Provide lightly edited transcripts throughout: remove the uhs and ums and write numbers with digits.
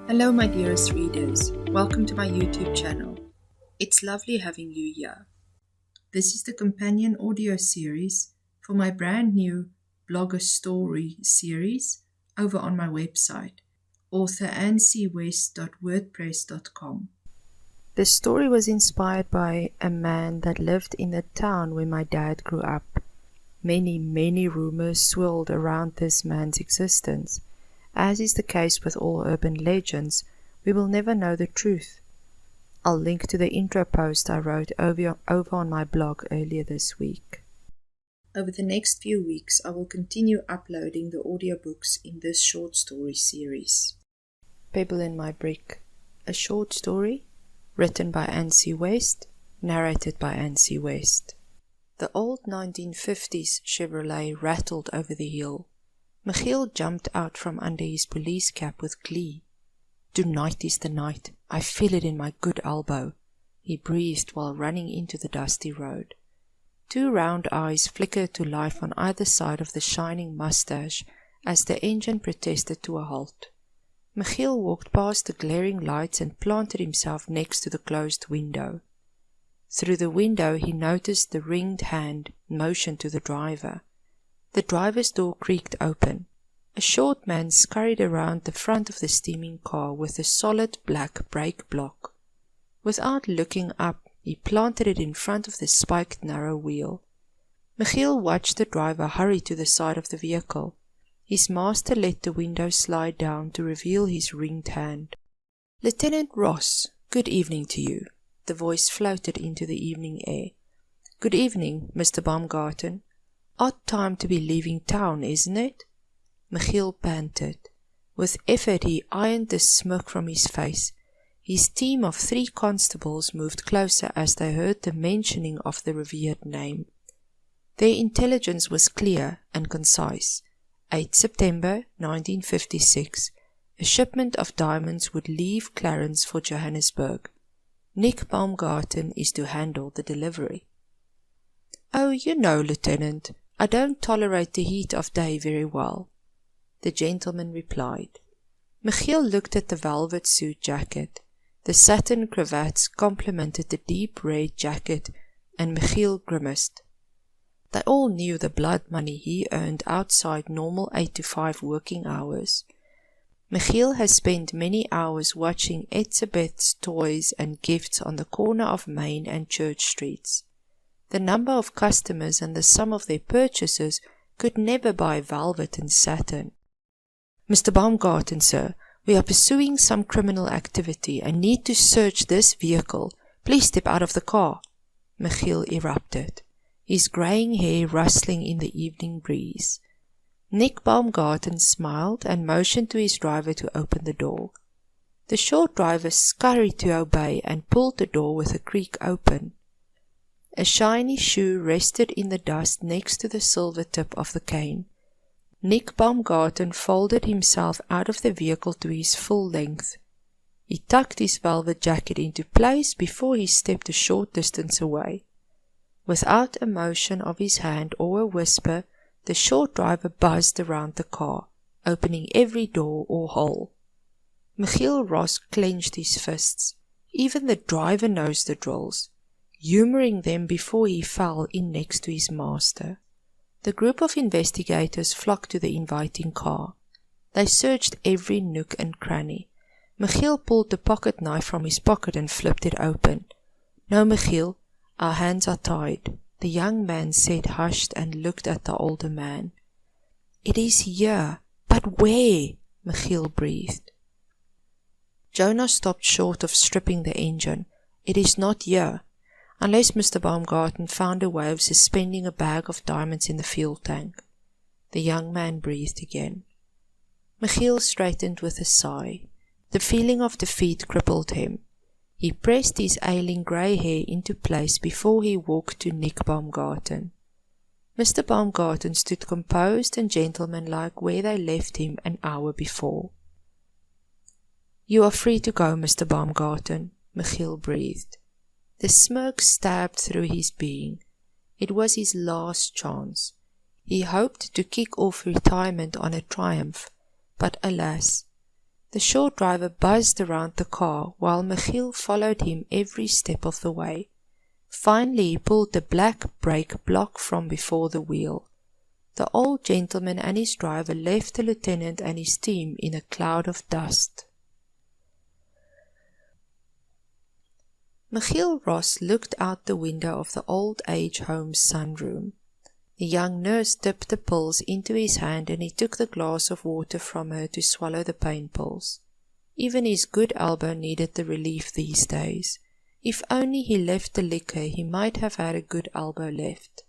Hello my dearest readers, welcome to my YouTube channel. It's lovely having you here. This is the companion audio series for my brand new blogger story series over on my website, author.ancwest.wordpress.com. The story was inspired by a man that lived in the town where my dad grew up. Many rumors swirled around this man's existence. As is the case with all urban legends, we will never know the truth. I'll link to the intro post I wrote over on my blog earlier this week. Over the next few weeks, I will continue uploading the audiobooks in this short story series. Pebble in My Brick, a short story written by Nancy West, narrated by Nancy West. The old 1950s Chevrolet rattled over the hill. Michiel jumped out from under his police cap with glee. "Tonight is the night. I feel it in my good elbow," he breathed while running into the dusty road. Two round eyes flickered to life on either side of the shining mustache as the engine protested to a halt. Michiel walked past the glaring lights and planted himself next to the closed window. Through the window he noticed the ringed hand motion to the driver. The driver's door creaked open. A short man scurried around the front of the steaming car with a solid black brake block. Without looking up, he planted it in front of the spiked narrow wheel. Michiel watched the driver hurry to the side of the vehicle. His master let the window slide down to reveal his ringed hand. "Lieutenant Ross, good evening to you," the voice floated into the evening air. "Good evening, Mr. Baumgarten. Odd time to be leaving town, isn't it?" Michiel panted. With effort he ironed the smirk from his face. His team of 3 constables moved closer as they heard the mentioning of the revered name. Their intelligence was clear and concise. 8 September 1956. A shipment of diamonds would leave Clarence for Johannesburg. Nick Baumgarten is to handle the delivery. "Oh, you know, Lieutenant, I don't tolerate the heat of day very well," the gentleman replied. Michiel looked at the velvet suit jacket. The satin cravats complemented the deep red jacket, and Michiel grimaced. They all knew the blood money he earned outside normal 8 to 5 working hours. Michiel has spent many hours watching Etzebeth's toys and gifts on the corner of Main and Church Streets. The number of customers and the sum of their purchases could never buy velvet and satin. "Mr. Baumgarten, sir, we are pursuing some criminal activity and need to search this vehicle. Please step out of the car," Michiel erupted, his graying hair rustling in the evening breeze. Nick Baumgarten smiled and motioned to his driver to open the door. The short driver scurried to obey and pulled the door with a creak open. A shiny shoe rested in the dust next to the silver tip of the cane. Nick Baumgarten folded himself out of the vehicle to his full length. He tucked his velvet jacket into place before he stepped a short distance away. Without a motion of his hand or a whisper, the short driver buzzed around the car, opening every door or hole. Michiel Ross clenched his fists. Even the driver knows the drills, humoring them before he fell in next to his master. The group of investigators flocked to the inviting car. They searched every nook and cranny. Michiel pulled the pocket knife from his pocket and flipped it open. "No, Michiel, our hands are tied," the young man said, hushed, and looked at the older man. "It is here, but where?" Michiel breathed. Jonah stopped short of stripping the engine. "It is not here, unless Mr. Baumgarten found a way of suspending a bag of diamonds in the fuel tank." The young man breathed again. Michiel straightened with a sigh. The feeling of defeat crippled him. He pressed his ailing grey hair into place before he walked to Nick Baumgarten. Mr. Baumgarten stood composed and gentlemanlike where they left him an hour before. "You are free to go, Mr. Baumgarten," Michiel breathed. The smirk stabbed through his being. It was his last chance. He hoped to kick off retirement on a triumph, but alas, The short driver buzzed around the car while Michiel followed him every step of the way. Finally he pulled the black brake block from before the wheel. The old gentleman and his driver left the lieutenant and his team in a cloud of dust. Michiel Ross looked out the window of the old age home's sunroom. The young nurse dipped the pills into his hand and he took the glass of water from her to swallow the pain pills. Even his good elbow needed the relief these days. If only he left the liquor, he might have had a good elbow left.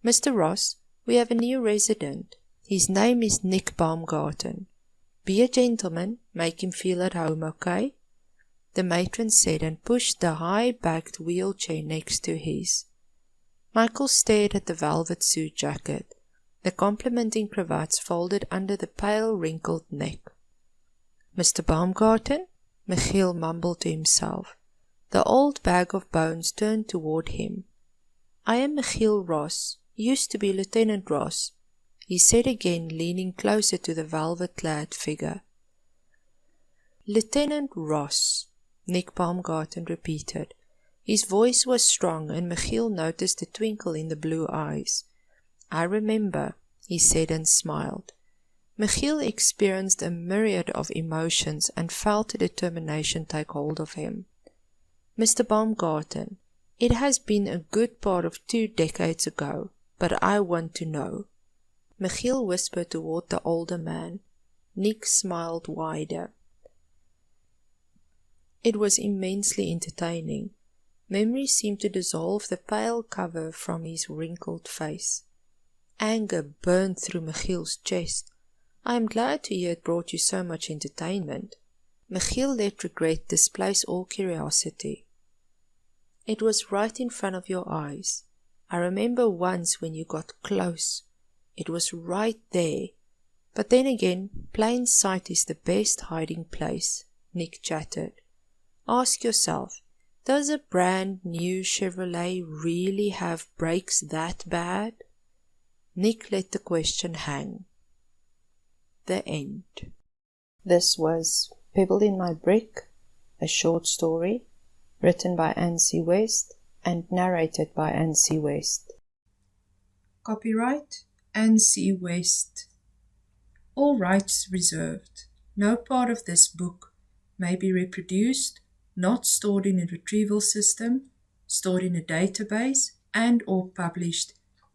"Mr. Ross, we have a new resident. His name is Nick Baumgarten. Be a gentleman, make him feel at home, okay?" the matron said and pushed the high-backed wheelchair next to his. Michael stared at the velvet suit jacket, the complimenting cravats folded under the pale, wrinkled neck. "Mr. Baumgarten?" Michiel mumbled to himself. The old bag of bones turned toward him. "I am Michiel Ross, used to be Lieutenant Ross," he said again, leaning closer to the velvet-clad figure. "Lieutenant Ross," Nick Baumgarten repeated. His voice was strong, and Michiel noticed a twinkle in the blue eyes. "I remember," he said and smiled. Michiel experienced a myriad of emotions and felt a determination take hold of him. "Mr. Baumgarten, it has been a good part of 2 decades ago, but I want to know." Michiel whispered toward the older man. Nick smiled wider. It was immensely entertaining. Memory seemed to dissolve the pale cover from his wrinkled face. Anger burned through Michiel's chest. "I am glad to hear it brought you so much entertainment." Michiel let regret displace all curiosity. "It was right in front of your eyes. I remember once when you got close. It was right there. But then again, plain sight is the best hiding place," Nick chattered. "Ask yourself, does a brand new Chevrolet really have brakes that bad?" Nick let the question hang. The end. This was Pebble in My Brick, a short story, written by Ancy West and narrated by Ancy West. Copyright Ancy West. All rights reserved. No part of this book may be reproduced, not stored in a retrieval system, stored in a database, and or published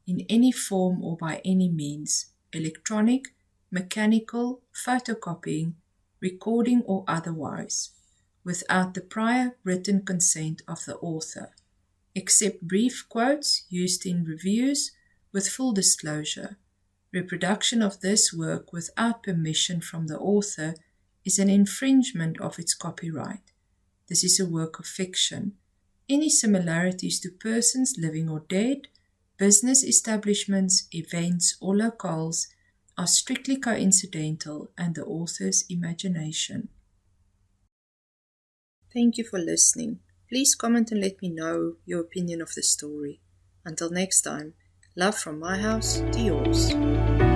in any form or by any means, electronic, mechanical, photocopying, recording or otherwise, without the prior written consent of the author, except brief quotes used in reviews with full disclosure. Reproduction of this work without permission from the author is an infringement of its copyright. This is a work of fiction. Any similarities to persons living or dead, business establishments, events, or locales are strictly coincidental and the author's imagination. Thank you for listening. Please comment and let me know your opinion of the story. Until next time, love from my house to yours.